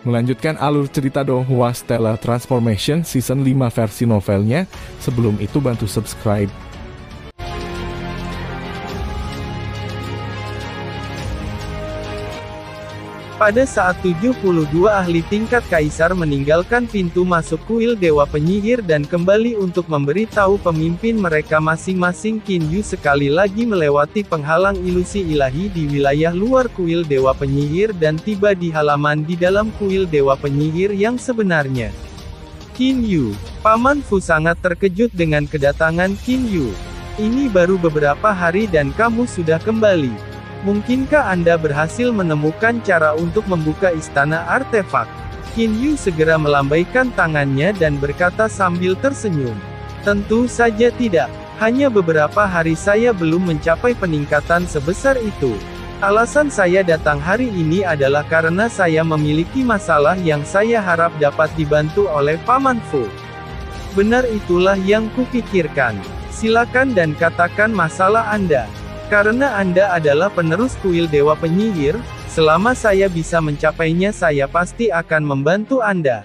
Melanjutkan alur cerita Donghua Stellar Transformation Season 5 versi novelnya, sebelum itu bantu subscribe. Pada saat 72 ahli tingkat kaisar meninggalkan pintu masuk kuil Dewa Penyihir dan kembali untuk memberitahu pemimpin mereka masing-masing, Qin Yu sekali lagi melewati penghalang ilusi ilahi di wilayah luar kuil Dewa Penyihir dan tiba di halaman di dalam kuil Dewa Penyihir yang sebenarnya. Qin Yu, Paman Fu sangat terkejut dengan kedatangan Qin Yu. Ini baru beberapa hari dan kamu sudah kembali. Mungkinkah Anda berhasil menemukan cara untuk membuka istana artefak? Qin Yu segera melambaikan tangannya dan berkata sambil tersenyum. Tentu saja tidak. Hanya beberapa hari saya belum mencapai peningkatan sebesar itu. Alasan saya datang hari ini adalah karena saya memiliki masalah yang saya harap dapat dibantu oleh Paman Fu. Benar, itulah yang kupikirkan. Silakan dan katakan masalah Anda. Karena Anda adalah penerus kuil Dewa Penyihir, selama saya bisa mencapainya saya pasti akan membantu Anda.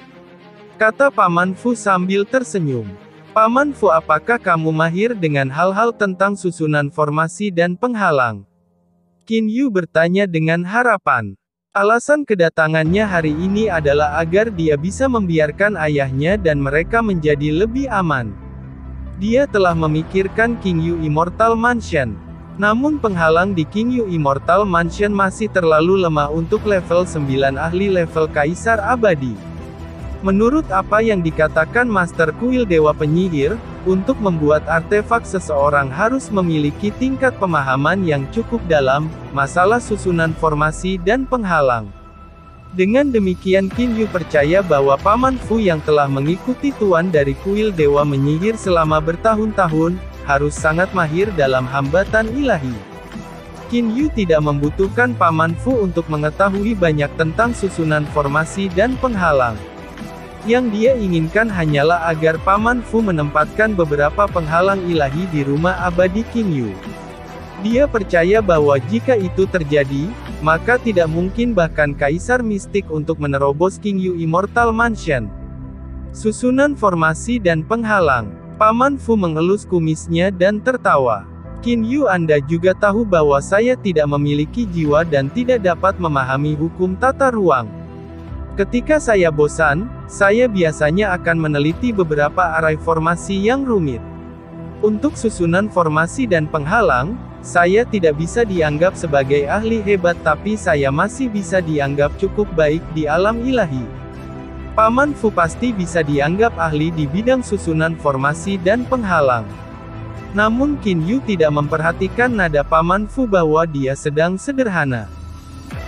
Kata Paman Fu sambil tersenyum. Paman Fu, apakah kamu mahir dengan hal-hal tentang susunan formasi dan penghalang? Qin Yu bertanya dengan harapan. Alasan kedatangannya hari ini adalah agar dia bisa membiarkan ayahnya dan mereka menjadi lebih aman. Dia telah memikirkan King Yu Immortal Mansion. Namun penghalang di King Yu Immortal Mansion masih terlalu lemah untuk level 9 ahli level Kaisar Abadi. Menurut apa yang dikatakan Master Kuil Dewa Penyihir, untuk membuat artefak seseorang harus memiliki tingkat pemahaman yang cukup dalam masalah susunan formasi dan penghalang. Dengan demikian Qin Yu percaya bahwa Paman Fu yang telah mengikuti tuan dari Kuil Dewa Menyihir selama bertahun-tahun, harus sangat mahir dalam hambatan ilahi. Qin Yu tidak membutuhkan Paman Fu untuk mengetahui banyak tentang susunan formasi dan penghalang. Yang dia inginkan hanyalah agar Paman Fu menempatkan beberapa penghalang ilahi di rumah abadi Qin Yu. Dia percaya bahwa jika itu terjadi, maka tidak mungkin bahkan Kaisar Mistik untuk menerobos King Yu Immortal Mansion. Susunan formasi dan penghalang. Paman Fu mengelus kumisnya dan tertawa. Qin Yu, Anda juga tahu bahwa saya tidak memiliki jiwa dan tidak dapat memahami hukum tata ruang. Ketika saya bosan, saya biasanya akan meneliti beberapa arai formasi yang rumit. Untuk susunan formasi dan penghalang, saya tidak bisa dianggap sebagai ahli hebat, tapi saya masih bisa dianggap cukup baik di alam ilahi. Paman Fu pasti bisa dianggap ahli di bidang susunan formasi dan penghalang. Namun Qin Yu tidak memperhatikan nada Paman Fu bahwa dia sedang sederhana.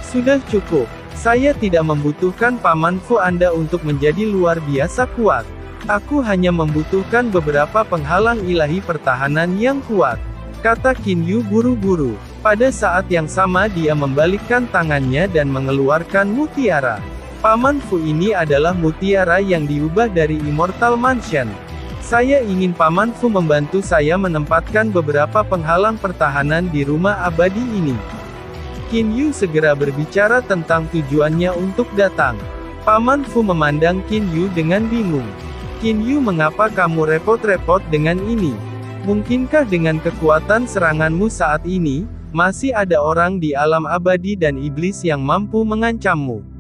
Sudah cukup. Saya tidak membutuhkan Paman Fu Anda untuk menjadi luar biasa kuat. Aku hanya membutuhkan beberapa penghalang ilahi pertahanan yang kuat. Kata Qin Yu buru-buru. Pada saat yang sama dia membalikkan tangannya dan mengeluarkan mutiara. Paman Fu, ini adalah mutiara yang diubah dari Immortal Mansion. Saya ingin Paman Fu membantu saya menempatkan beberapa penghalang pertahanan di rumah abadi ini. Qin Yu segera berbicara tentang tujuannya untuk datang. Paman Fu memandang Qin Yu dengan bingung. Qin Yu, mengapa kamu repot-repot dengan ini? Mungkinkah dengan kekuatan seranganmu saat ini, masih ada orang di alam abadi dan iblis yang mampu mengancammu?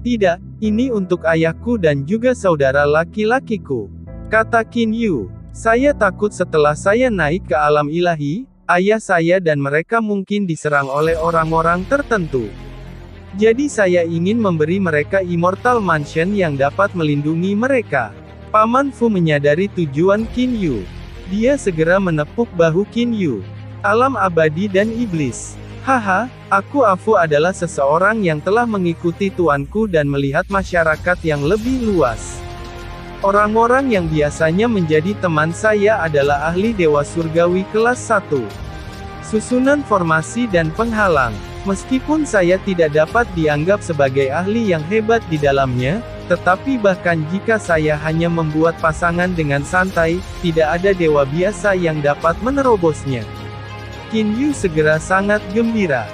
Tidak, ini untuk ayahku dan juga saudara laki-lakiku. Kata Qin Yu. Saya takut setelah saya naik ke alam ilahi, ayah saya dan mereka mungkin diserang oleh orang-orang tertentu. Jadi saya ingin memberi mereka Immortal Mansion yang dapat melindungi mereka. Paman Fu menyadari tujuan Qin Yu. Dia segera menepuk bahu Qin Yu. Alam abadi dan iblis. Haha, aku Afu adalah seseorang yang telah mengikuti tuanku dan melihat masyarakat yang lebih luas. Orang-orang yang biasanya menjadi teman saya adalah ahli Dewa Surgawi kelas 1. Susunan formasi dan penghalang. Meskipun saya tidak dapat dianggap sebagai ahli yang hebat di dalamnya, tetapi bahkan jika saya hanya membuat pasangan dengan santai, tidak ada dewa biasa yang dapat menerobosnya. Qin Yu segera sangat gembira.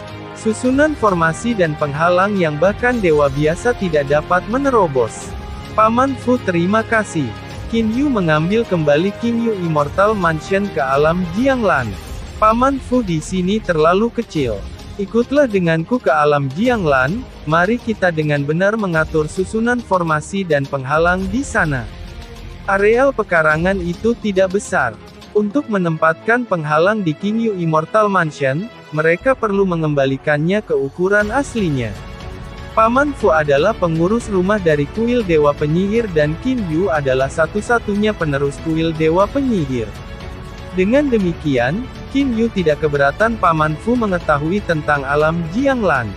Susunan formasi dan penghalang yang bahkan dewa biasa tidak dapat menerobos. Paman Fu, terima kasih. Qin Yu mengambil kembali King Yu Immortal Mansion ke alam Jianglan. Paman Fu, di sini terlalu kecil. Ikutlah denganku ke alam Jianglan, mari kita dengan benar mengatur susunan formasi dan penghalang di sana. Areal pekarangan itu tidak besar. Untuk menempatkan penghalang di King Yu Immortal Mansion, mereka perlu mengembalikannya ke ukuran aslinya. Paman Fu adalah pengurus rumah dari kuil Dewa Penyihir dan Qin Yu adalah satu-satunya penerus kuil Dewa Penyihir. Dengan demikian, Qin Yu tidak keberatan Paman Fu mengetahui tentang alam Jianglan.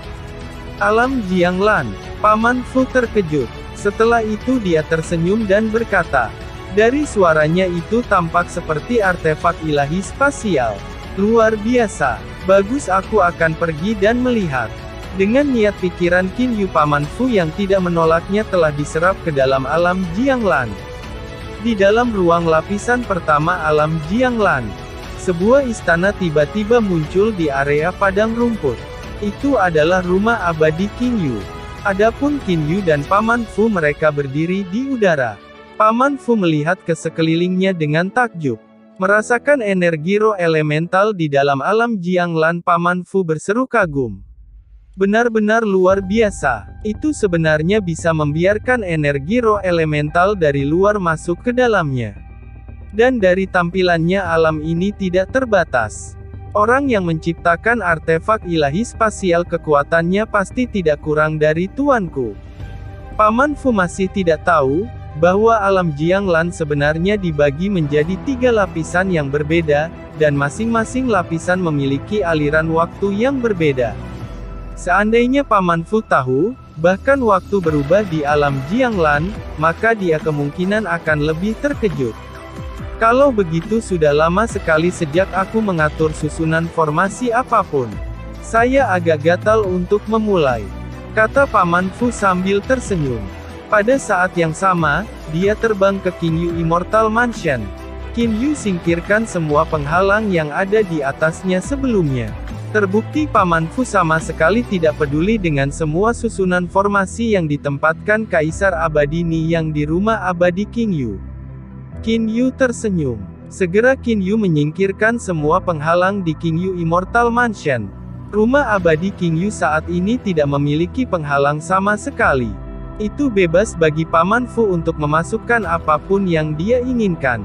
Alam Jianglan. Paman Fu terkejut. Setelah itu dia tersenyum dan berkata, dari suaranya itu tampak seperti artefak ilahi spasial. Luar biasa. Bagus, aku akan pergi dan melihat. Dengan niat pikiran Qin Yu, Paman Fu yang tidak menolaknya telah diserap ke dalam alam Jianglan. Di dalam ruang lapisan pertama alam Jianglan, sebuah istana tiba-tiba muncul di area padang rumput. Itu adalah rumah abadi Qin Yu. Adapun Qin Yu dan Paman Fu, mereka berdiri di udara. Paman Fu melihat ke sekelilingnya dengan takjub. Merasakan energi roh elemental di dalam alam Jianglan, Paman Fu berseru kagum. Benar-benar luar biasa. Itu sebenarnya bisa membiarkan energi roh elemental dari luar masuk ke dalamnya. Dan dari tampilannya alam ini tidak terbatas. Orang yang menciptakan artefak ilahi spasial kekuatannya pasti tidak kurang dari tuanku. Paman Fu masih tidak tahu bahwa alam Jianglan sebenarnya dibagi menjadi 3 lapisan yang berbeda, dan masing-masing lapisan memiliki aliran waktu yang berbeda. Seandainya Paman Fu tahu, bahkan waktu berubah di alam Jianglan, maka dia kemungkinan akan lebih terkejut. Kalau begitu sudah lama sekali sejak aku mengatur susunan formasi apapun. Saya agak gatal untuk memulai, kata Paman Fu sambil tersenyum. Pada saat yang sama, dia terbang ke King Yu Immortal Mansion. Qin Yu singkirkan semua penghalang yang ada di atasnya sebelumnya. Terbukti Paman Fu sama sekali tidak peduli dengan semua susunan formasi yang ditempatkan Kaisar Abadi Ni yang di rumah abadi King Yu. Qin Yu tersenyum. Segera Qin Yu menyingkirkan semua penghalang di King Yu Immortal Mansion. Rumah abadi King Yu saat ini tidak memiliki penghalang sama sekali. Itu bebas bagi Paman Fu untuk memasukkan apapun yang dia inginkan.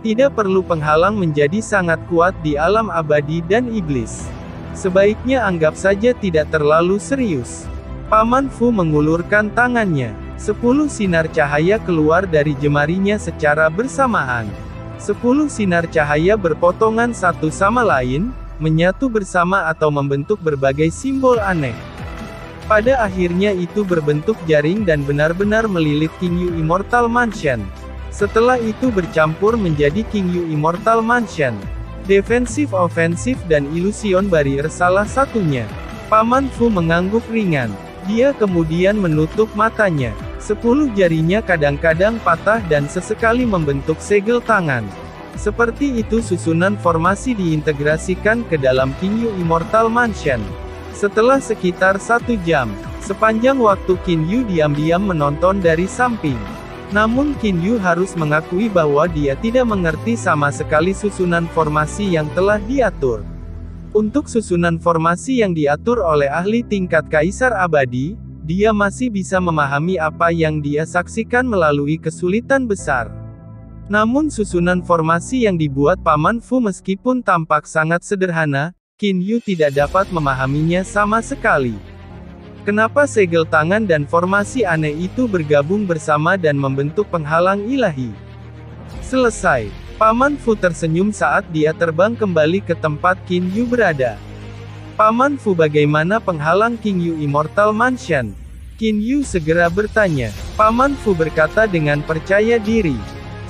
Tidak perlu penghalang menjadi sangat kuat di alam abadi dan iblis. Sebaiknya anggap saja tidak terlalu serius. Paman Fu mengulurkan tangannya. 10 sinar cahaya keluar dari jemarinya secara bersamaan. 10 sinar cahaya berpotongan satu sama lain, menyatu bersama atau membentuk berbagai simbol aneh. Pada akhirnya itu berbentuk jaring dan benar-benar melilit King Yu Immortal Mansion. Setelah itu bercampur menjadi King Yu Immortal Mansion. Defensif, ofensif dan Illusion Barrier salah satunya. Paman Fu mengangguk ringan. Dia kemudian menutup matanya. 10 jarinya kadang-kadang patah dan sesekali membentuk segel tangan. Seperti itu susunan formasi diintegrasikan ke dalam King Yu Immortal Mansion. Setelah sekitar 1 jam, sepanjang waktu Qin Yu diam-diam menonton dari samping. Namun Qin Yu harus mengakui bahwa dia tidak mengerti sama sekali susunan formasi yang telah diatur. Untuk susunan formasi yang diatur oleh ahli tingkat Kaisar Abadi, dia masih bisa memahami apa yang dia saksikan melalui kesulitan besar. Namun susunan formasi yang dibuat Paman Fu meskipun tampak sangat sederhana, Qin Yu tidak dapat memahaminya sama sekali. Kenapa segel tangan dan formasi aneh itu bergabung bersama dan membentuk penghalang ilahi? Selesai. Paman Fu tersenyum saat dia terbang kembali ke tempat Qin Yu berada. Paman Fu, bagaimana penghalang King Yu Immortal Mansion? Qin Yu segera bertanya. Paman Fu berkata dengan percaya diri.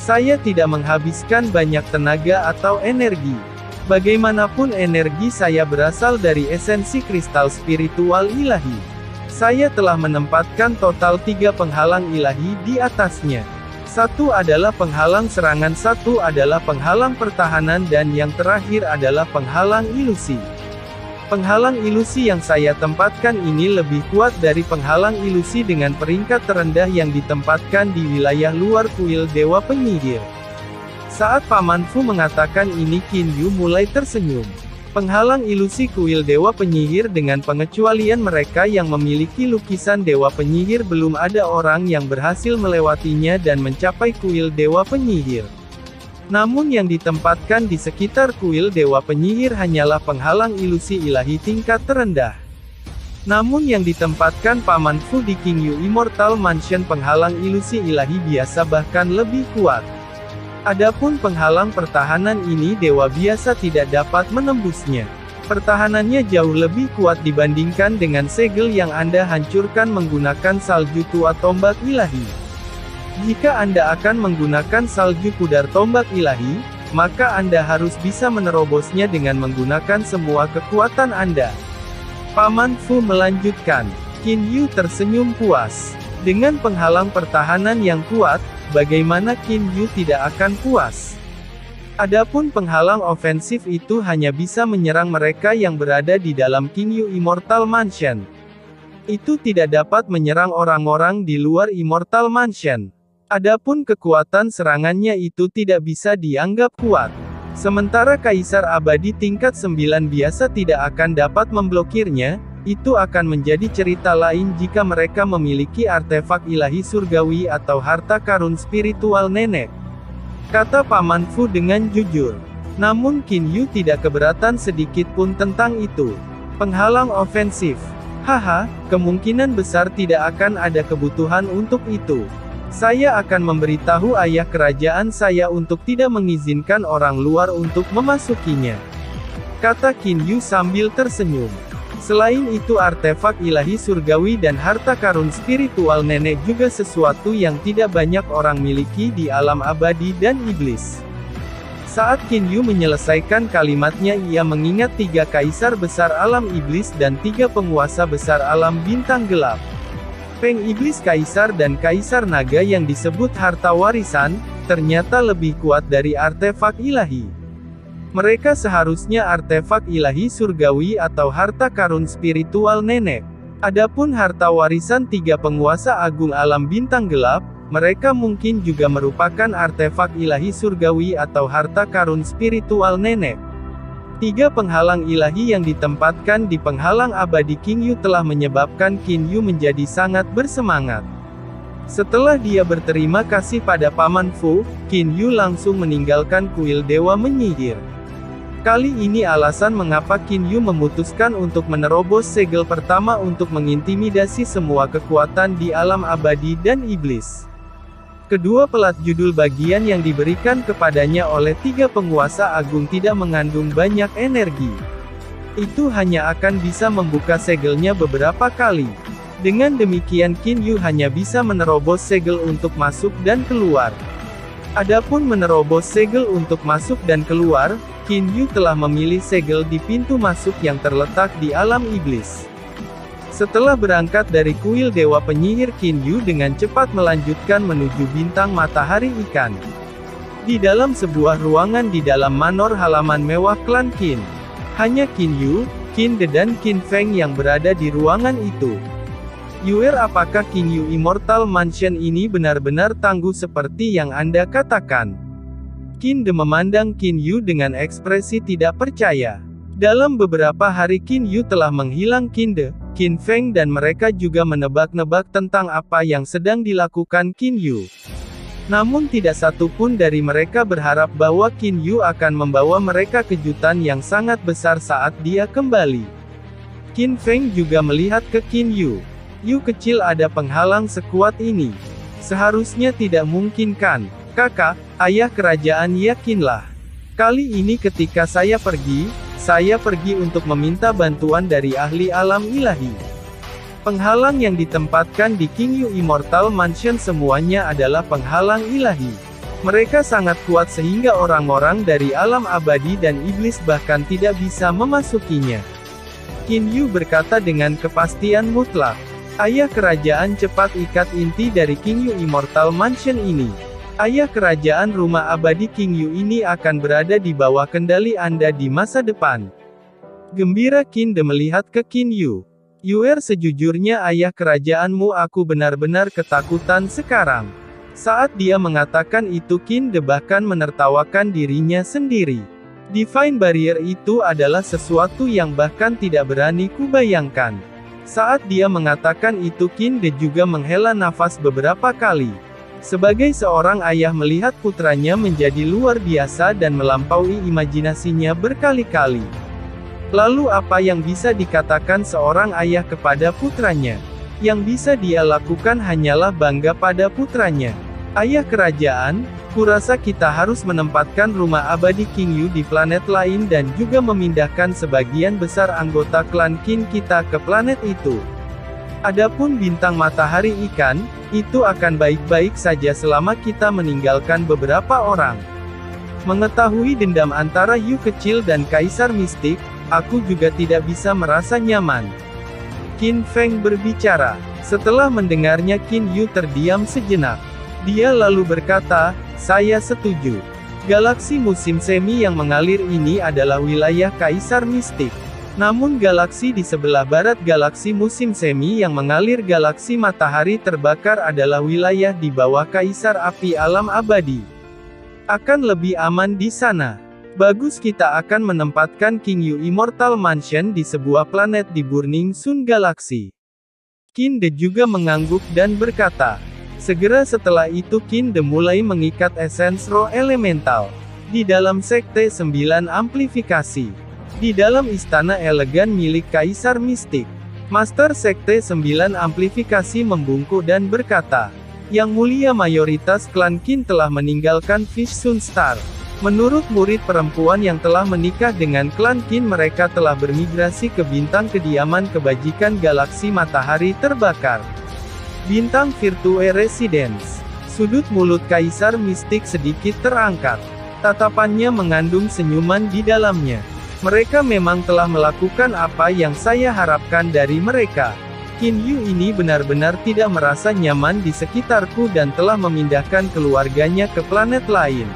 Saya tidak menghabiskan banyak tenaga atau energi. Bagaimanapun energi saya berasal dari esensi kristal spiritual ilahi. Saya telah menempatkan total 3 penghalang ilahi di atasnya. 1 adalah penghalang serangan, 1 adalah penghalang pertahanan dan yang terakhir adalah penghalang ilusi. Penghalang ilusi yang saya tempatkan ini lebih kuat dari penghalang ilusi dengan peringkat terendah yang ditempatkan di wilayah luar kuil Dewa Penyihir. Saat Paman Fu mengatakan ini, Qin Yu mulai tersenyum. Penghalang ilusi kuil Dewa Penyihir dengan pengecualian mereka yang memiliki lukisan Dewa Penyihir, belum ada orang yang berhasil melewatinya dan mencapai kuil Dewa Penyihir. Namun yang ditempatkan di sekitar kuil Dewa Penyihir hanyalah penghalang ilusi ilahi tingkat terendah. Namun yang ditempatkan Paman Fu di King Yu Immortal Mansion, penghalang ilusi ilahi biasa bahkan lebih kuat. Adapun penghalang pertahanan ini dewa biasa tidak dapat menembusnya. Pertahanannya jauh lebih kuat dibandingkan dengan segel yang Anda hancurkan menggunakan salju tua tombak ilahi. Jika Anda akan menggunakan salju pudar tombak ilahi, maka Anda harus bisa menerobosnya dengan menggunakan semua kekuatan Anda. Paman Fu melanjutkan. Qin Yu tersenyum puas. Dengan penghalang pertahanan yang kuat, bagaimana Qin Yu tidak akan puas? Adapun penghalang ofensif itu hanya bisa menyerang mereka yang berada di dalam King Yu Immortal Mansion. Itu tidak dapat menyerang orang-orang di luar Immortal Mansion. Adapun kekuatan serangannya itu tidak bisa dianggap kuat. Sementara Kaisar Abadi tingkat 9 biasa tidak akan dapat memblokirnya. Itu akan menjadi cerita lain jika mereka memiliki artefak ilahi surgawi atau harta karun spiritual nenek, kata Paman Fu dengan jujur. Namun Qin Yu tidak keberatan sedikit pun tentang itu. Penghalang ofensif. Haha, kemungkinan besar tidak akan ada kebutuhan untuk itu. Saya akan memberitahu ayah kerajaan saya untuk tidak mengizinkan orang luar untuk memasukinya, kata Qin Yu sambil tersenyum. Selain itu, artefak ilahi surgawi dan harta karun spiritual nenek juga sesuatu yang tidak banyak orang miliki di alam abadi dan iblis. Saat Qin Yu menyelesaikan kalimatnya, ia mengingat 3 kaisar besar alam iblis dan 3 penguasa besar alam bintang gelap. Peng Iblis Kaisar dan Kaisar Naga yang disebut harta warisan, ternyata lebih kuat dari artefak ilahi. Mereka seharusnya artefak ilahi surgawi atau harta karun spiritual nenek. Adapun harta warisan 3 penguasa agung alam bintang gelap, mereka mungkin juga merupakan artefak ilahi surgawi atau harta karun spiritual nenek. 3 penghalang ilahi yang ditempatkan di penghalang abadi King Yu telah menyebabkan Qin Yu menjadi sangat bersemangat. Setelah dia berterima kasih pada Paman Fu, Qin Yu langsung meninggalkan kuil Dewa Penyihir. Kali ini alasan mengapa Qin Yu memutuskan untuk menerobos segel pertama untuk mengintimidasi semua kekuatan di alam abadi dan iblis. Kedua pelat judul bagian yang diberikan kepadanya oleh 3 penguasa agung tidak mengandung banyak energi. Itu hanya akan bisa membuka segelnya beberapa kali. Dengan demikian Qin Yu hanya bisa menerobos segel untuk masuk dan keluar. Adapun menerobos segel untuk masuk dan keluar, Qin Yu telah memilih segel di pintu masuk yang terletak di alam iblis. Setelah berangkat dari kuil Dewa Penyihir, Qin Yu dengan cepat melanjutkan menuju bintang matahari ikan. Di dalam sebuah ruangan di dalam manor halaman mewah klan Qin. Hanya Qin Yu, Qin De dan Qin Feng yang berada di ruangan itu. Yuer, apakah King Yu Immortal Mansion ini benar-benar tangguh seperti yang Anda katakan? Qin De memandang Qin Yu dengan ekspresi tidak percaya. Dalam beberapa hari Qin Yu telah menghilang. Qin De, Qin Feng dan mereka juga menebak-nebak tentang apa yang sedang dilakukan Qin Yu. Namun tidak satu pun dari mereka berharap bahwa Qin Yu akan membawa mereka kejutan yang sangat besar saat dia kembali. Qin Feng juga melihat ke Qin Yu. Yu kecil, ada penghalang sekuat ini. Seharusnya tidak mungkin kan? Kakak, ayah kerajaan, yakinlah. Kali ini ketika saya pergi untuk meminta bantuan dari ahli alam ilahi. Penghalang yang ditempatkan di King Yu Immortal Mansion semuanya adalah penghalang ilahi. Mereka sangat kuat sehingga orang-orang dari alam abadi dan iblis bahkan tidak bisa memasukinya. Qin Yu berkata dengan kepastian mutlak. Ayah kerajaan, cepat ikat inti dari King Yu Immortal Mansion ini. Ayah kerajaan, rumah abadi King Yu ini akan berada di bawah kendali Anda di masa depan. Gembira Qin De melihat ke Qin Yu. Yuer, sejujurnya ayah kerajaanmu, aku benar-benar ketakutan sekarang. Saat dia mengatakan itu, Qin De bahkan menertawakan dirinya sendiri. Divine Barrier itu adalah sesuatu yang bahkan tidak berani kubayangkan. Saat dia mengatakan itu, Qin De juga menghela nafas beberapa kali. Sebagai seorang ayah melihat putranya menjadi luar biasa dan melampaui imajinasinya berkali-kali. Lalu apa yang bisa dikatakan seorang ayah kepada putranya? Yang bisa dia lakukan hanyalah bangga pada putranya. Ayah kerajaan, kurasa kita harus menempatkan rumah abadi King Yu di planet lain dan juga memindahkan sebagian besar anggota klan Qin kita ke planet itu. Adapun bintang matahari ikan, itu akan baik-baik saja selama kita meninggalkan beberapa orang. Mengetahui dendam antara Yu kecil dan Kaisar Mistik, aku juga tidak bisa merasa nyaman. Qin Feng berbicara. Setelah mendengarnya, Qin Yu terdiam sejenak. Dia lalu berkata, saya setuju. Galaksi musim semi yang mengalir ini adalah wilayah Kaisar Mistik. Namun galaksi di sebelah barat galaksi musim semi yang mengalir galaksi matahari terbakar adalah wilayah di bawah Kaisar Api Alam Abadi. Akan lebih aman di sana. Bagus, kita akan menempatkan King Yu Immortal Mansion di sebuah planet di Burning Sun Galaxy. Qin De juga mengangguk dan berkata. Segera setelah itu Qin De mulai mengikat esens roh elemental. Di dalam Sekte 9 Amplifikasi. Di dalam istana elegan milik Kaisar Mistik, Master Sekte 9 Amplifikasi membungkuk dan berkata, Yang mulia, mayoritas klan Qin telah meninggalkan Fish Sun Star. Menurut murid perempuan yang telah menikah dengan klan Qin, mereka telah bermigrasi ke bintang kediaman kebajikan galaksi matahari terbakar. Bintang Virtue Residence. Sudut mulut Kaisar Mistik sedikit terangkat. Tatapannya mengandung senyuman di dalamnya. Mereka memang telah melakukan apa yang saya harapkan dari mereka. Qin Yu ini benar-benar tidak merasa nyaman di sekitarku dan telah memindahkan keluarganya ke planet lain.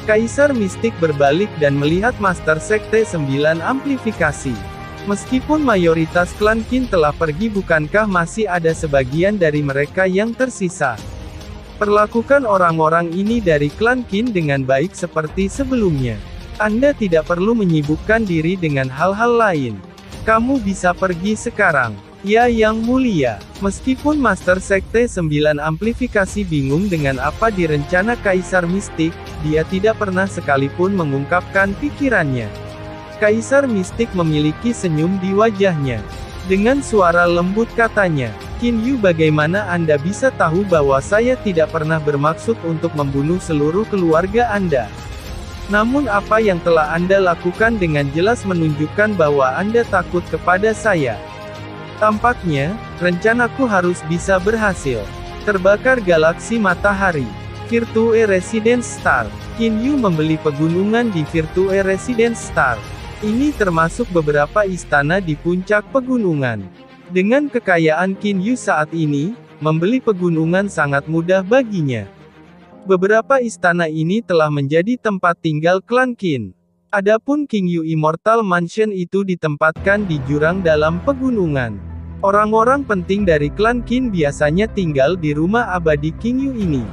Kaisar Mistik berbalik dan melihat Master Sekte 9 Amplifikasi. Meskipun mayoritas klan Qin telah pergi, bukankah masih ada sebagian dari mereka yang tersisa? Perlakukan orang-orang ini dari klan Qin dengan baik seperti sebelumnya. Anda tidak perlu menyibukkan diri dengan hal-hal lain. Kamu bisa pergi sekarang. Ya Yang Mulia. Meskipun Master Sekte 9 Amplifikasi bingung dengan apa direncana Kaisar Mistik, dia tidak pernah sekalipun mengungkapkan pikirannya. Kaisar Mistik memiliki senyum di wajahnya. Dengan suara lembut katanya, Qin Yu, bagaimana Anda bisa tahu bahwa saya tidak pernah bermaksud untuk membunuh seluruh keluarga Anda? Namun apa yang telah Anda lakukan dengan jelas menunjukkan bahwa Anda takut kepada saya. Tampaknya, rencanaku harus bisa berhasil. Terbakar galaksi matahari. Virtue Residence Star. Qin Yu membeli pegunungan di Virtue Residence Star. Ini termasuk beberapa istana di puncak pegunungan. Dengan kekayaan Qin Yu saat ini, membeli pegunungan sangat mudah baginya. Beberapa istana ini telah menjadi tempat tinggal klan Qin. Adapun King Yu Immortal Mansion itu ditempatkan di jurang dalam pegunungan. Orang-orang penting dari klan Qin biasanya tinggal di rumah abadi King Yu ini.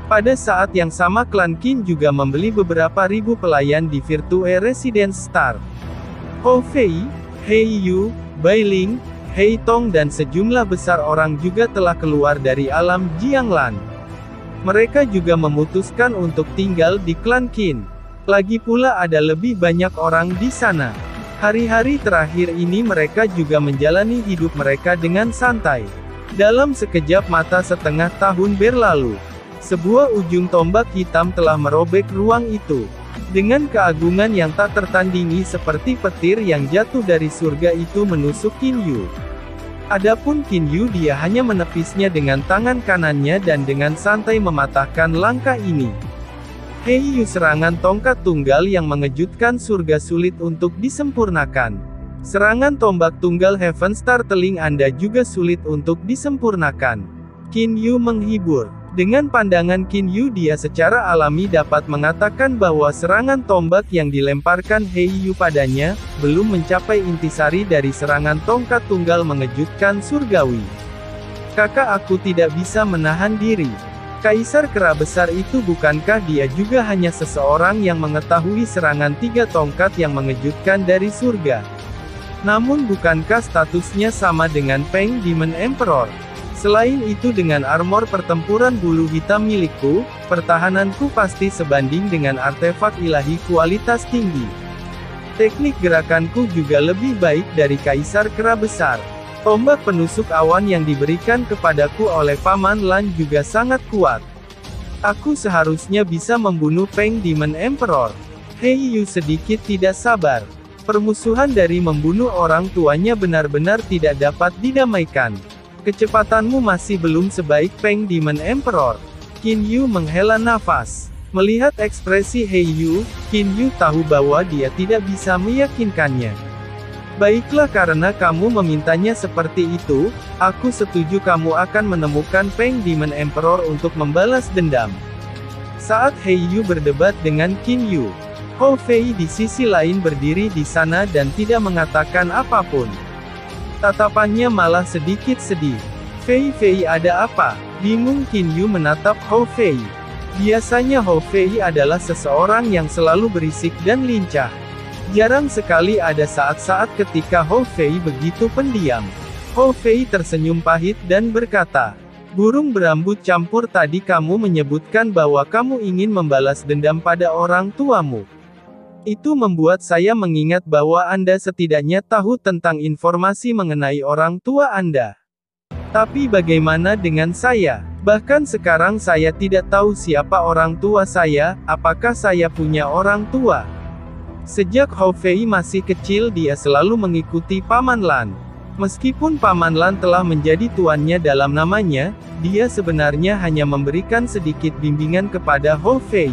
Pada saat yang sama klan Qin juga membeli beberapa ribu pelayan di Virtue Residence Star. Hou Fei, Hei Yu, Bai Ling, Hei Tong dan sejumlah besar orang juga telah keluar dari alam Jianglan. Mereka juga memutuskan untuk tinggal di klan Qin. Lagi pula ada lebih banyak orang di sana. Hari-hari terakhir ini mereka juga menjalani hidup mereka dengan santai. Dalam sekejap mata setengah tahun berlalu, sebuah ujung tombak hitam telah merobek ruang itu. Dengan keagungan yang tak tertandingi seperti petir yang jatuh dari surga itu menusuk Qin Yu. Adapun Qin Yu, dia hanya menepisnya dengan tangan kanannya dan dengan santai mematahkan langkah ini. Hei Yu, serangan tongkat tunggal yang mengejutkan surga sulit untuk disempurnakan. Serangan tombak tunggal Heaven Star Teling Anda juga sulit untuk disempurnakan. Qin Yu menghibur. Dengan pandangan Qin Yu, dia secara alami dapat mengatakan bahwa serangan tombak yang dilemparkan He Yu padanya, belum mencapai intisari dari serangan tongkat tunggal mengejutkan surgawi. Kakak, aku tidak bisa menahan diri. Kaisar Kera besar itu, bukankah dia juga hanya seseorang yang mengetahui serangan 3 tongkat yang mengejutkan dari surga? Namun bukankah statusnya sama dengan Peng Demon Emperor? Selain itu, dengan armor pertempuran bulu hitam milikku, pertahananku pasti sebanding dengan artefak ilahi kualitas tinggi. Teknik gerakanku juga lebih baik dari Kaisar Kera besar. Tombak penusuk awan yang diberikan kepadaku oleh Paman Lan juga sangat kuat. Aku seharusnya bisa membunuh Peng Demon Emperor. He Yu sedikit tidak sabar. Permusuhan dari membunuh orang tuanya benar-benar tidak dapat didamaikan. Kecepatanmu masih belum sebaik Peng Demon Emperor. Qin Yu menghela nafas. Melihat ekspresi He Yu, Qin Yu tahu bahwa dia tidak bisa meyakinkannya. Baiklah, karena kamu memintanya seperti itu, aku setuju kamu akan menemukan Peng Demon Emperor untuk membalas dendam. Saat He Yu berdebat dengan Qin Yu, Hou Fei di sisi lain berdiri di sana dan tidak mengatakan apapun. Tatapannya malah sedikit sedih. Fei, ada apa? Bingung Qin Yu menatap Hou Fei. Biasanya Hou Fei adalah seseorang yang selalu berisik dan lincah. Jarang sekali ada saat-saat ketika Hou Fei begitu pendiam. Hou Fei tersenyum pahit dan berkata, "Burung berambut campur, tadi kamu menyebutkan bahwa kamu ingin membalas dendam pada orang tuamu. Itu membuat saya mengingat bahwa Anda setidaknya tahu tentang informasi mengenai orang tua Anda. Tapi bagaimana dengan saya? Bahkan sekarang saya tidak tahu siapa orang tua saya, apakah saya punya orang tua?" Sejak Hou Fei masih kecil, dia selalu mengikuti Paman Lan. Meskipun Paman Lan telah menjadi tuannya dalam namanya, dia sebenarnya hanya memberikan sedikit bimbingan kepada Hou Fei.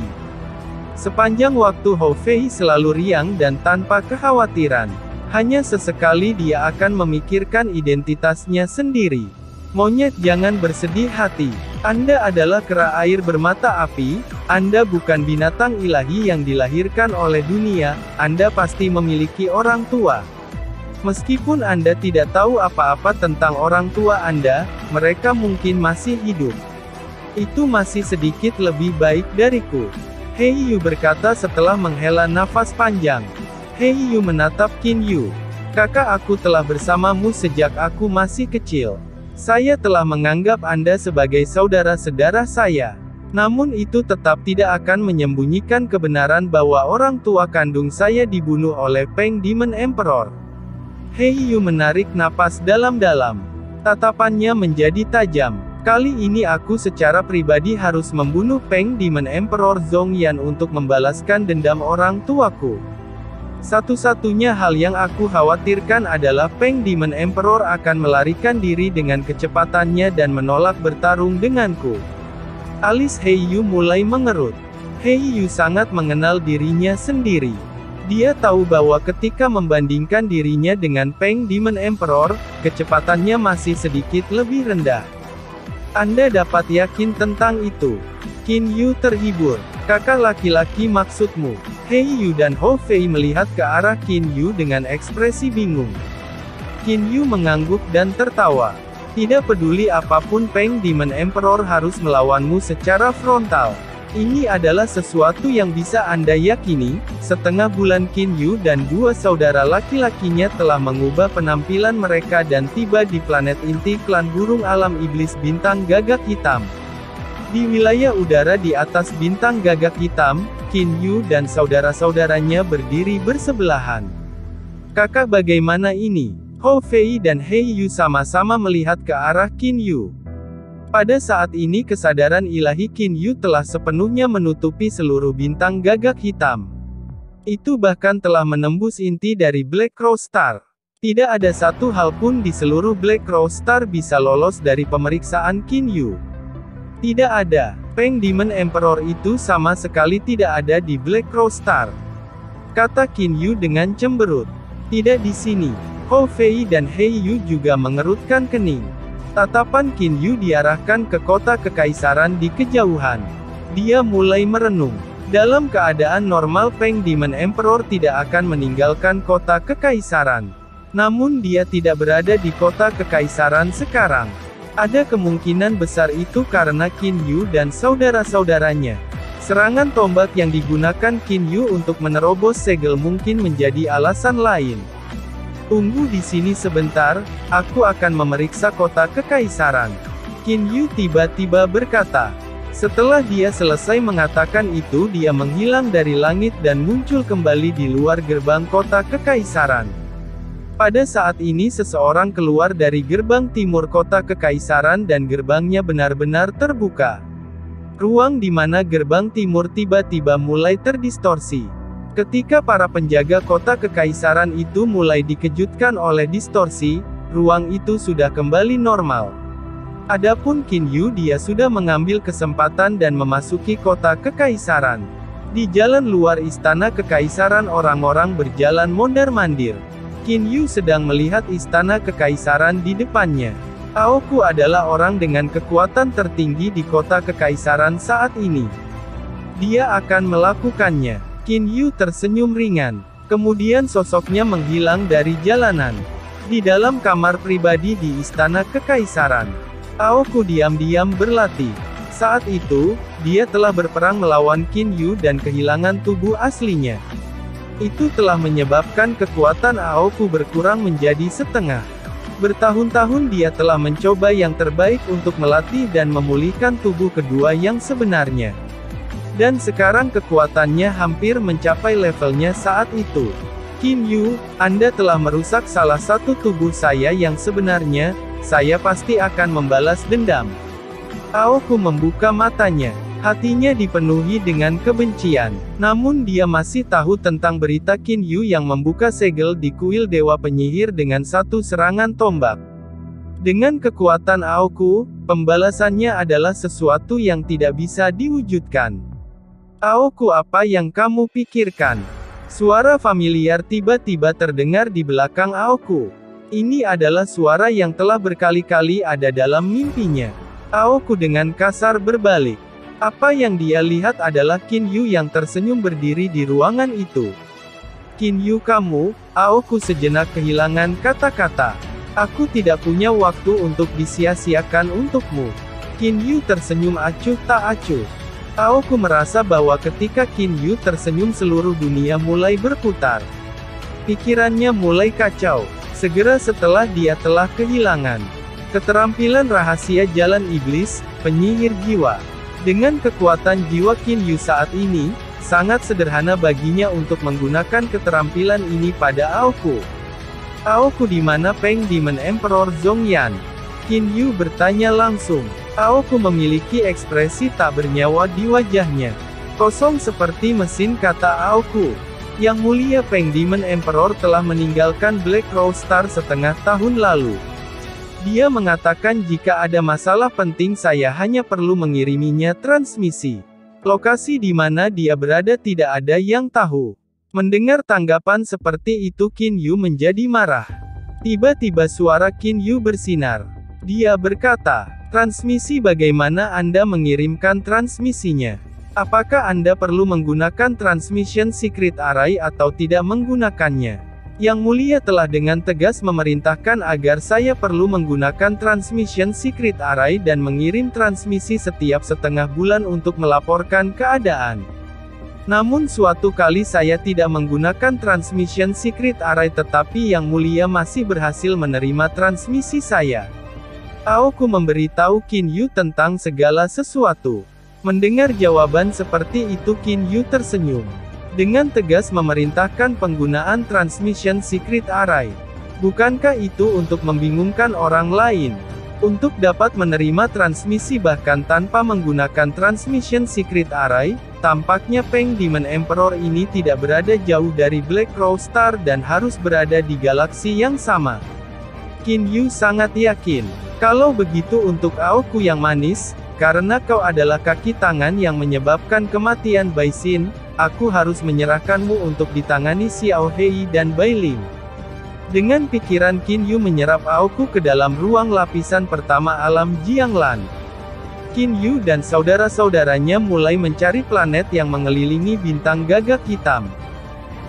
Sepanjang waktu Hou Fei selalu riang dan tanpa kekhawatiran. Hanya sesekali dia akan memikirkan identitasnya sendiri. "Monyet, jangan bersedih hati. Anda adalah kera air bermata api, Anda bukan binatang ilahi yang dilahirkan oleh dunia, Anda pasti memiliki orang tua. Meskipun Anda tidak tahu apa-apa tentang orang tua Anda, mereka mungkin masih hidup. Itu masih sedikit lebih baik dariku." He Yu berkata setelah menghela nafas panjang. He Yu menatap Qin Yu. "Kakak, aku telah bersamamu sejak aku masih kecil. Saya telah menganggap Anda sebagai saudara sedarah saya. Namun itu tetap tidak akan menyembunyikan kebenaran bahwa orang tua kandung saya dibunuh oleh Peng Demon Emperor." He Yu menarik napas dalam-dalam. Tatapannya menjadi tajam. "Kali ini aku secara pribadi harus membunuh Peng Demon Emperor Zhongyan untuk membalaskan dendam orang tuaku. Satu-satunya hal yang aku khawatirkan adalah Peng Demon Emperor akan melarikan diri dengan kecepatannya dan menolak bertarung denganku." Alis He Yu mulai mengerut. He Yu sangat mengenal dirinya sendiri. Dia tahu bahwa ketika membandingkan dirinya dengan Peng Demon Emperor, kecepatannya masih sedikit lebih rendah. Anda dapat yakin tentang itu. Qin Yu terhibur. "Kakak laki-laki maksudmu?" He Yu dan Hou Fei melihat ke arah Qin Yu dengan ekspresi bingung. Qin Yu mengangguk dan tertawa. "Tidak peduli apapun, Peng Demon Emperor harus melawanmu secara frontal. Ini adalah sesuatu yang bisa Anda yakini." Setengah bulan Qin Yu dan dua saudara laki-lakinya telah mengubah penampilan mereka dan tiba di planet inti klan burung alam iblis bintang gagak hitam. Di wilayah udara di atas bintang gagak hitam, Qin Yu dan saudara-saudaranya berdiri bersebelahan. "Kakak, bagaimana ini?" Hou Fei dan He Yu sama-sama melihat ke arah Qin Yu. Pada saat ini kesadaran ilahi Qin Yu telah sepenuhnya menutupi seluruh bintang gagak hitam. Itu bahkan telah menembus inti dari Black Crow Star. Tidak ada satu hal pun di seluruh Black Crow Star bisa lolos dari pemeriksaan Qin Yu. Tidak ada. Peng Demon Emperor itu sama sekali tidak ada di Black Crow Star, kata Qin Yu dengan cemberut. Tidak di sini. Hou Fei dan He Yu juga mengerutkan kening. Tatapan Qin Yu diarahkan ke kota kekaisaran di kejauhan. Dia mulai merenung. Dalam keadaan normal Peng Demon Emperor tidak akan meninggalkan kota kekaisaran. Namun dia tidak berada di kota kekaisaran sekarang. Ada kemungkinan besar itu karena Qin Yu dan saudara-saudaranya. Serangan tombak yang digunakan Qin Yu untuk menerobos segel mungkin menjadi alasan lain. Tunggu di sini sebentar, aku akan memeriksa kota kekaisaran. Qin Yu tiba-tiba berkata. Setelah dia selesai mengatakan itu, dia menghilang dari langit dan muncul kembali di luar gerbang kota kekaisaran. Pada saat ini seseorang keluar dari gerbang timur kota kekaisaran dan gerbangnya benar-benar terbuka. Ruang di mana gerbang timur tiba-tiba mulai terdistorsi. Ketika para penjaga kota kekaisaran itu mulai dikejutkan oleh distorsi, ruang itu sudah kembali normal. Adapun Qin Yu, dia sudah mengambil kesempatan dan memasuki kota kekaisaran. Di jalan luar istana kekaisaran orang-orang berjalan mondar-mandir. Qin Yu sedang melihat istana kekaisaran di depannya. Aoku adalah orang dengan kekuatan tertinggi di kota kekaisaran saat ini. Dia akan melakukannya. Qin Yu tersenyum ringan. Kemudian sosoknya menghilang dari jalanan. Di dalam kamar pribadi di istana kekaisaran. Aoku diam-diam berlatih. Saat itu, dia telah berperang melawan Qin Yu dan kehilangan tubuh aslinya. Itu telah menyebabkan kekuatan Aoku berkurang menjadi setengah. Bertahun-tahun dia telah mencoba yang terbaik untuk melatih dan memulihkan tubuh kedua yang sebenarnya. Dan sekarang kekuatannya hampir mencapai levelnya saat itu. Qin Yu, Anda telah merusak salah satu tubuh saya yang sebenarnya. Saya pasti akan membalas dendam. Aoku membuka matanya. Hatinya dipenuhi dengan kebencian. Namun dia masih tahu tentang berita Qin Yu yang membuka segel di kuil Dewa Penyihir dengan satu serangan tombak. Dengan kekuatan Aoku, pembalasannya adalah sesuatu yang tidak bisa diwujudkan. Aoku, apa yang kamu pikirkan? Suara familiar tiba-tiba terdengar di belakang Aoku. Ini adalah suara yang telah berkali-kali ada dalam mimpinya. Aoku dengan kasar berbalik. Apa yang dia lihat adalah Qin Yu yang tersenyum berdiri di ruangan itu. Qin Yu, kamu, Aoku sejenak kehilangan kata-kata. Aku tidak punya waktu untuk disia-siakan untukmu. Qin Yu tersenyum acuh tak acuh. Aoku merasa bahwa ketika Qin Yu tersenyum seluruh dunia mulai berputar. Pikirannya mulai kacau. Segera setelah dia telah kehilangan keterampilan rahasia jalan iblis, penyihir jiwa. Dengan kekuatan jiwa Qin Yu saat ini, sangat sederhana baginya untuk menggunakan keterampilan ini pada Aoku. Aoku, di mana Peng Demon Emperor Zhongyan? Qin Yu bertanya langsung. Aoku memiliki ekspresi tak bernyawa di wajahnya. Kosong seperti mesin, kata Aoku. Yang mulia, Peng Demon Emperor telah meninggalkan Black Rose Star setengah tahun lalu. Dia mengatakan jika ada masalah penting saya hanya perlu mengiriminya transmisi. Lokasi di mana dia berada tidak ada yang tahu. Mendengar tanggapan seperti itu Qin Yu menjadi marah. Tiba-tiba suara Qin Yu bersinar. Dia berkata, transmisi, bagaimana Anda mengirimkan transmisinya? Apakah Anda perlu menggunakan Transmission Secret Array atau tidak menggunakannya? Yang mulia telah dengan tegas memerintahkan agar saya perlu menggunakan Transmission Secret Array dan mengirim transmisi setiap setengah bulan untuk melaporkan keadaan. Namun suatu kali saya tidak menggunakan Transmission Secret Array tetapi Yang Mulia masih berhasil menerima transmisi saya. Aoku memberitahu Qin Yu tentang segala sesuatu. Mendengar jawaban seperti itu Qin Yu tersenyum. Dengan tegas memerintahkan penggunaan Transmission Secret Array. Bukankah itu untuk membingungkan orang lain? Untuk dapat menerima transmisi bahkan tanpa menggunakan Transmission Secret Array, tampaknya Peng Demon Emperor ini tidak berada jauh dari Black Rose Star dan harus berada di galaksi yang sama. Qin Yu sangat yakin. Kalau begitu untuk Aoku yang manis, karena kau adalah kaki tangan yang menyebabkan kematian Bai Xin, aku harus menyerahkanmu untuk ditangani Xiao Hei dan Bai Ling. Dengan pikiran Qin Yu menyerap Aoku ke dalam ruang lapisan pertama alam Jianglan. Qin Yu dan saudara-saudaranya mulai mencari planet yang mengelilingi bintang gagak hitam.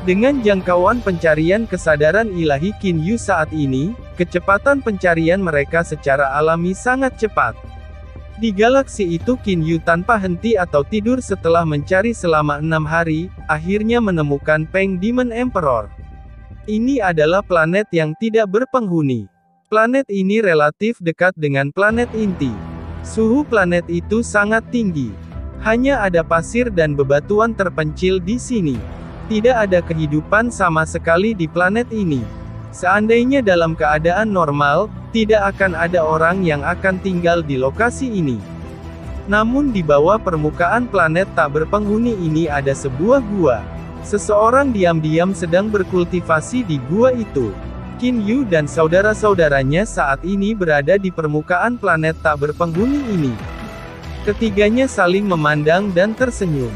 Dengan jangkauan pencarian kesadaran ilahi Qin Yu saat ini, kecepatan pencarian mereka secara alami sangat cepat. Di galaksi itu Qin Yu tanpa henti atau tidur setelah mencari selama 6 hari, akhirnya menemukan Peng Demon Emperor. Ini adalah planet yang tidak berpenghuni. Planet ini relatif dekat dengan planet inti. Suhu planet itu sangat tinggi. Hanya ada pasir dan bebatuan terpencil di sini. Tidak ada kehidupan sama sekali di planet ini. Seandainya dalam keadaan normal, tidak akan ada orang yang akan tinggal di lokasi ini. Namun di bawah permukaan planet tak berpenghuni ini ada sebuah gua. Seseorang diam-diam sedang berkultivasi di gua itu. Qin Yu dan saudara-saudaranya saat ini berada di permukaan planet tak berpenghuni ini. Ketiganya saling memandang dan tersenyum.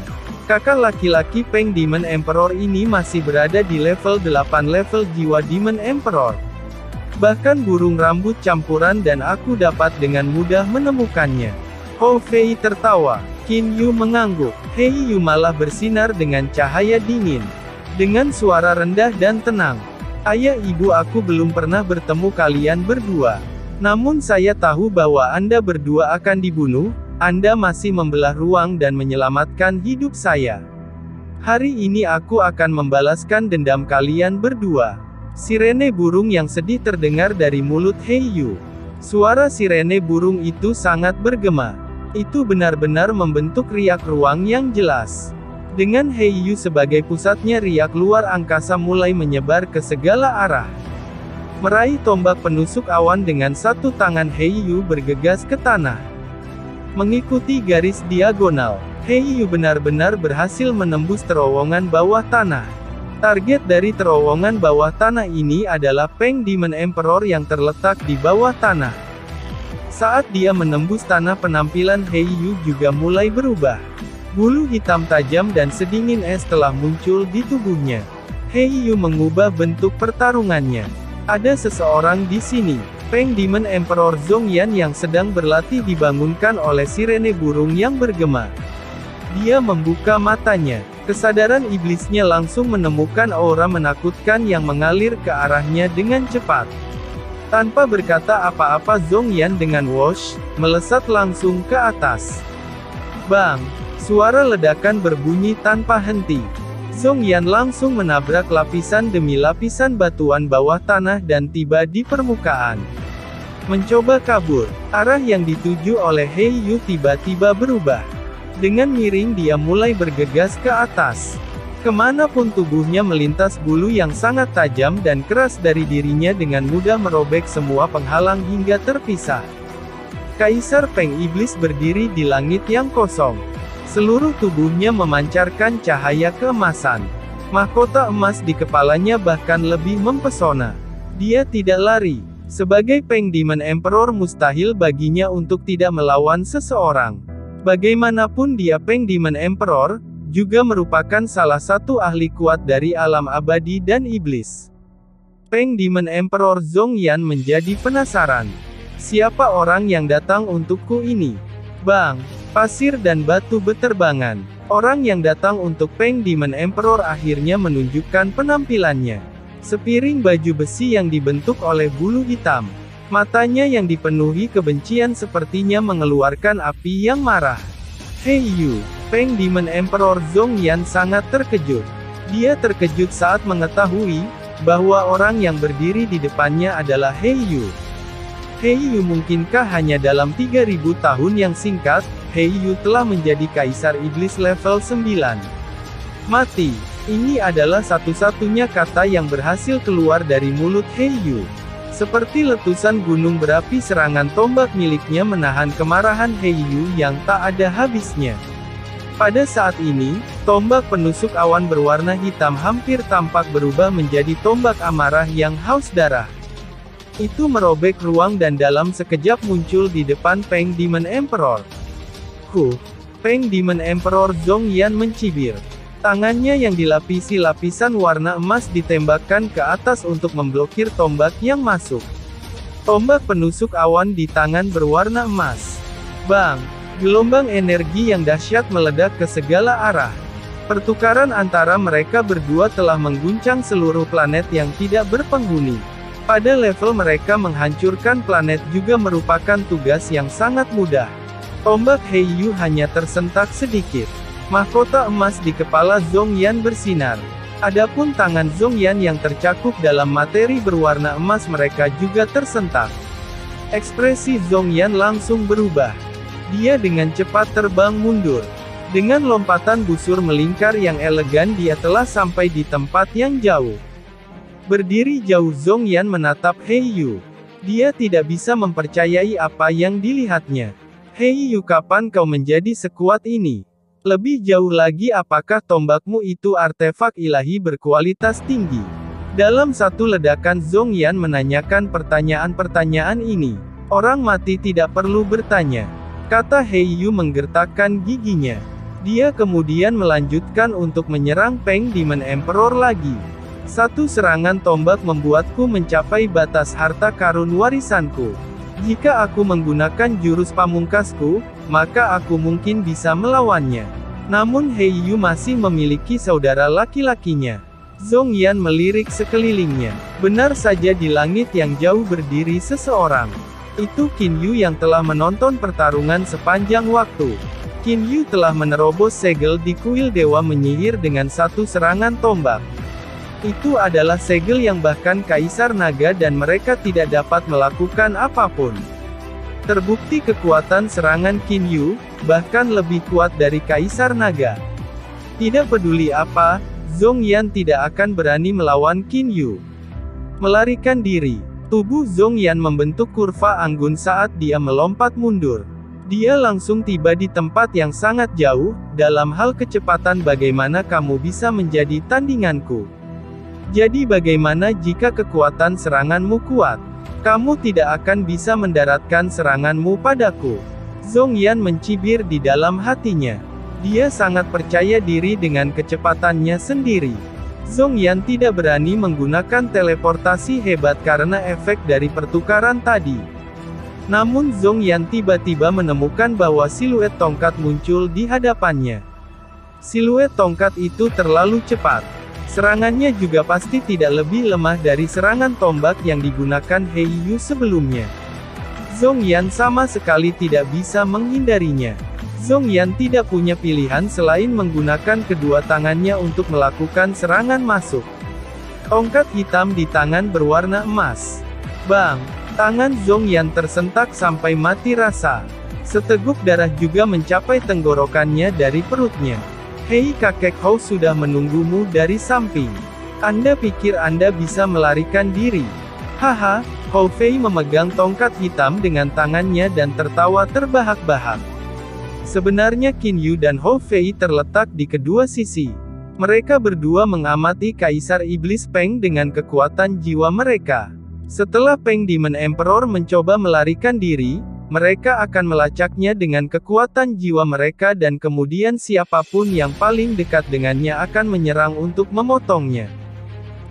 Kakak laki-laki Peng Demon Emperor ini masih berada di level 8 level jiwa Demon Emperor. Bahkan burung rambut campuran dan aku dapat dengan mudah menemukannya. Hou Fei tertawa. Qin Yu mengangguk. Hei Yu malah bersinar dengan cahaya dingin. Dengan suara rendah dan tenang. Ayah ibu aku belum pernah bertemu kalian berdua. Namun saya tahu bahwa Anda berdua akan dibunuh, Anda masih membelah ruang dan menyelamatkan hidup saya. Hari ini aku akan membalaskan dendam kalian berdua. Sirene burung yang sedih terdengar dari mulut Hei Yu. Suara sirene burung itu sangat bergema. Itu benar-benar membentuk riak ruang yang jelas. Dengan Hei Yu sebagai pusatnya riak luar angkasa mulai menyebar ke segala arah. Meraih tombak penusuk awan dengan satu tangan Hei Yu bergegas ke tanah. Mengikuti garis diagonal, Hei Yu benar-benar berhasil menembus terowongan bawah tanah. Target dari terowongan bawah tanah ini adalah Peng Demon Emperor yang terletak di bawah tanah. Saat dia menembus tanah penampilan Hei Yu juga mulai berubah. Bulu hitam tajam dan sedingin es telah muncul di tubuhnya. Hei Yu mengubah bentuk pertarungannya. Ada seseorang di sini. Peng Demon Emperor Zhongyan yang sedang berlatih dibangunkan oleh sirene burung yang bergema. Dia membuka matanya. Kesadaran iblisnya langsung menemukan aura menakutkan yang mengalir ke arahnya dengan cepat. Tanpa berkata apa-apa Zhongyan dengan whoosh, melesat langsung ke atas. Bang! Suara ledakan berbunyi tanpa henti. Zhongyan langsung menabrak lapisan demi lapisan batuan bawah tanah dan tiba di permukaan. Mencoba kabur, arah yang dituju oleh Hei Yu tiba-tiba berubah. Dengan miring dia mulai bergegas ke atas. Kemanapun tubuhnya melintas bulu yang sangat tajam dan keras dari dirinya dengan mudah merobek semua penghalang hingga terpisah. Kaisar Peng Iblis berdiri di langit yang kosong. Seluruh tubuhnya memancarkan cahaya keemasan. Mahkota emas di kepalanya bahkan lebih mempesona. Dia tidak lari. Sebagai Peng Demon Emperor mustahil baginya untuk tidak melawan seseorang. Bagaimanapun dia Peng Demon Emperor, juga merupakan salah satu ahli kuat dari alam abadi dan iblis. Peng Demon Emperor Zhongyan menjadi penasaran. Siapa orang yang datang untukku ini? Bang! Pasir dan batu beterbangan. Orang yang datang untuk Peng Demon Emperor akhirnya menunjukkan penampilannya. Sepiring baju besi yang dibentuk oleh bulu hitam. Matanya yang dipenuhi kebencian sepertinya mengeluarkan api yang marah. Hei Yu! Peng Demon Emperor Zhongyan sangat terkejut. Dia terkejut saat mengetahui bahwa orang yang berdiri di depannya adalah Hei Yu. Hei Yu mungkinkah hanya dalam 3000 tahun yang singkat, Hei Yu telah menjadi Kaisar Iblis level 9. Mati. Ini adalah satu-satunya kata yang berhasil keluar dari mulut Hei Yu. Seperti letusan gunung berapi serangan tombak miliknya menahan kemarahan Hei Yu yang tak ada habisnya. Pada saat ini, tombak penusuk awan berwarna hitam hampir tampak berubah menjadi tombak amarah yang haus darah. Itu merobek ruang dan dalam sekejap muncul di depan Peng Demon Emperor. Peng Demon Emperor Zhongyan mencibir. Tangannya yang dilapisi lapisan warna emas ditembakkan ke atas untuk memblokir tombak yang masuk. Tombak penusuk awan di tangan berwarna emas. Bang! Gelombang energi yang dahsyat meledak ke segala arah. Pertukaran antara mereka berdua telah mengguncang seluruh planet yang tidak berpenghuni. Pada level mereka menghancurkan planet juga merupakan tugas yang sangat mudah. Tombak Heiyu hanya tersentak sedikit. Mahkota emas di kepala Zhongyan bersinar. Adapun tangan Zhongyan yang tercakup dalam materi berwarna emas mereka juga tersentak. Ekspresi Zhongyan langsung berubah. Dia dengan cepat terbang mundur. Dengan lompatan busur melingkar yang elegan dia telah sampai di tempat yang jauh. Berdiri jauh Zhongyan menatap Heiyu. Dia tidak bisa mempercayai apa yang dilihatnya. Heiyu, kapan kau menjadi sekuat ini? Lebih jauh lagi, apakah tombakmu itu artefak ilahi berkualitas tinggi? Dalam satu ledakan Zhongyan menanyakan pertanyaan-pertanyaan ini. Orang mati tidak perlu bertanya, kata Heiyu menggertakkan giginya. Dia kemudian melanjutkan untuk menyerang Peng Demon Emperor lagi. Satu serangan tombak membuatku mencapai batas harta karun warisanku. Jika aku menggunakan jurus pamungkasku, maka aku mungkin bisa melawannya. Namun Heiyu masih memiliki saudara laki-lakinya. Zhongyan melirik sekelilingnya. Benar saja di langit yang jauh berdiri seseorang. Itu Qin Yu yang telah menonton pertarungan sepanjang waktu. Qin Yu telah menerobos segel di kuil Dewa Menyihir dengan satu serangan tombak. Itu adalah segel yang bahkan Kaisar Naga dan mereka tidak dapat melakukan apapun. Terbukti kekuatan serangan Qin Yu, bahkan lebih kuat dari Kaisar Naga. Tidak peduli apa, Zhongyan tidak akan berani melawan Qin Yu. Melarikan diri. Tubuh Zhongyan membentuk kurva anggun saat dia melompat mundur. Dia langsung tiba di tempat yang sangat jauh. Dalam hal kecepatan, bagaimana kamu bisa menjadi tandinganku? Jadi bagaimana jika kekuatan seranganmu kuat? Kamu tidak akan bisa mendaratkan seranganmu padaku. Zhongyan mencibir di dalam hatinya. Dia sangat percaya diri dengan kecepatannya sendiri. Zhongyan tidak berani menggunakan teleportasi hebat karena efek dari pertukaran tadi. Namun Zhongyan tiba-tiba menemukan bahwa siluet tongkat muncul di hadapannya. Siluet tongkat itu terlalu cepat. Serangannya juga pasti tidak lebih lemah dari serangan tombak yang digunakan Heiyu sebelumnya. Zhongyan sama sekali tidak bisa menghindarinya. Zhongyan tidak punya pilihan selain menggunakan kedua tangannya untuk melakukan serangan masuk. Tongkat hitam di tangan berwarna emas. Bang! Tangan Zhongyan tersentak sampai mati rasa. Seteguk darah juga mencapai tenggorokannya dari perutnya. Hei, kakek Hou sudah menunggumu dari samping. Anda pikir Anda bisa melarikan diri? Haha, Hou Fei memegang tongkat hitam dengan tangannya dan tertawa terbahak-bahak. Sebenarnya Qin Yu dan Hou Fei terletak di kedua sisi. Mereka berdua mengamati Kaisar Iblis Peng dengan kekuatan jiwa mereka. Setelah Peng Demon Emperor mencoba melarikan diri, mereka akan melacaknya dengan kekuatan jiwa mereka dan kemudian siapapun yang paling dekat dengannya akan menyerang untuk memotongnya.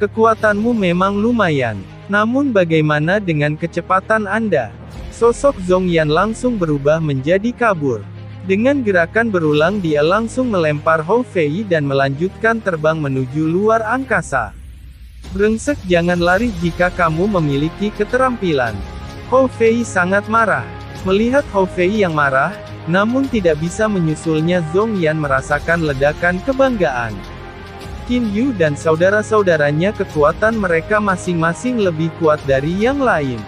Kekuatanmu memang lumayan. Namun bagaimana dengan kecepatan Anda? Sosok Zhongyan langsung berubah menjadi kabur. Dengan gerakan berulang dia langsung melempar Hou Fei dan melanjutkan terbang menuju luar angkasa. Brengsek, jangan lari jika kamu memiliki keterampilan. Hou Fei sangat marah. Melihat Hou Fei yang marah, namun tidak bisa menyusulnya, Zhongyan merasakan ledakan kebanggaan. Qin Yu dan saudara-saudaranya kekuatan mereka masing-masing lebih kuat dari yang lain.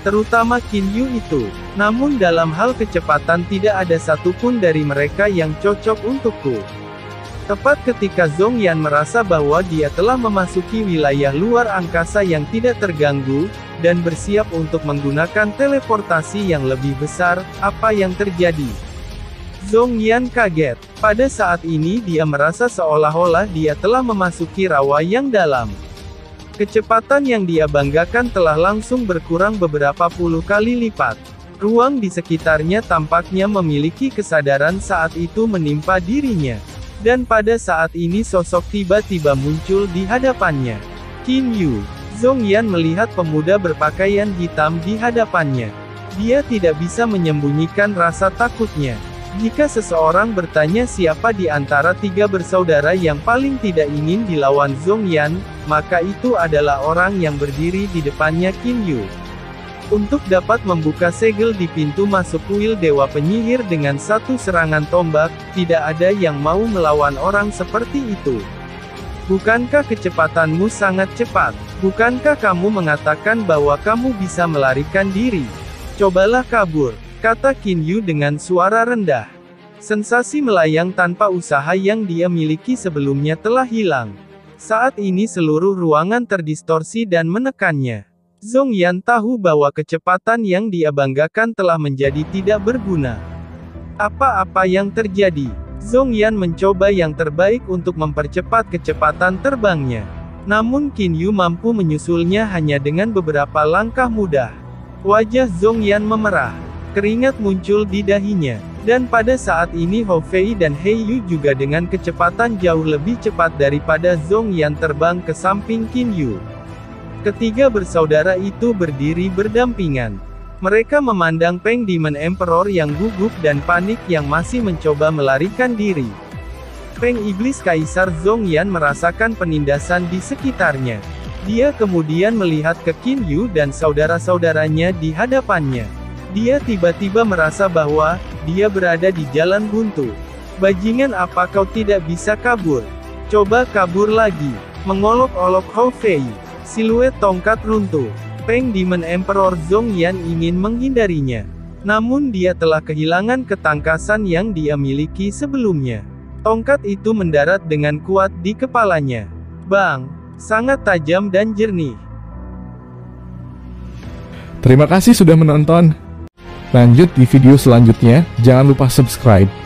Terutama Qin Yu itu. Namun dalam hal kecepatan tidak ada satupun dari mereka yang cocok untukku. Tepat ketika Zhongyan merasa bahwa dia telah memasuki wilayah luar angkasa yang tidak terganggu, dan bersiap untuk menggunakan teleportasi yang lebih besar, apa yang terjadi? Zhongyan kaget. Pada saat ini dia merasa seolah-olah dia telah memasuki rawa yang dalam. Kecepatan yang dia banggakan telah langsung berkurang beberapa puluh kali lipat. Ruang di sekitarnya tampaknya memiliki kesadaran saat itu menimpa dirinya. Dan pada saat ini sosok tiba-tiba muncul di hadapannya. Qin Yu. Zhong Yan melihat pemuda berpakaian hitam di hadapannya. Dia tidak bisa menyembunyikan rasa takutnya. Jika seseorang bertanya siapa di antara tiga bersaudara yang paling tidak ingin dilawan Zhong Yan, maka itu adalah orang yang berdiri di depannya Qin Yu. Untuk dapat membuka segel di pintu masuk kuil Dewa Penyihir dengan satu serangan tombak, tidak ada yang mau melawan orang seperti itu. Bukankah kecepatanmu sangat cepat? Bukankah kamu mengatakan bahwa kamu bisa melarikan diri? Cobalah kabur, kata Qin Yu dengan suara rendah. Sensasi melayang tanpa usaha yang dia miliki sebelumnya telah hilang. Saat ini seluruh ruangan terdistorsi dan menekannya. Zhong Yan tahu bahwa kecepatan yang dia banggakan telah menjadi tidak berguna. Apa-apa yang terjadi, Zhong Yan mencoba yang terbaik untuk mempercepat kecepatan terbangnya. Namun Qin Yu mampu menyusulnya hanya dengan beberapa langkah mudah. Wajah Zhong Yan memerah. Keringat muncul di dahinya. Dan pada saat ini Hou Fei dan He Yu juga dengan kecepatan jauh lebih cepat daripada Zhong Yan terbang ke samping Qin Yu. Ketiga bersaudara itu berdiri berdampingan. Mereka memandang Peng Demon Emperor yang gugup dan panik yang masih mencoba melarikan diri. Peng Iblis Kaisar Zhong Yan merasakan penindasan di sekitarnya. Dia kemudian melihat ke Qin Yu dan saudara-saudaranya di hadapannya. Dia tiba-tiba merasa bahwa dia berada di jalan buntu. Bajingan, apa kau tidak bisa kabur? Coba kabur lagi, mengolok-olok Hou Fei. Siluet tongkat runtuh. Peng Demon Emperor Zhong Yan ingin menghindarinya. Namun dia telah kehilangan ketangkasan yang dia miliki sebelumnya. Tongkat itu mendarat dengan kuat di kepalanya. Bang! Sangat tajam dan jernih. Terima kasih sudah menonton. Lanjut di video selanjutnya, jangan lupa subscribe.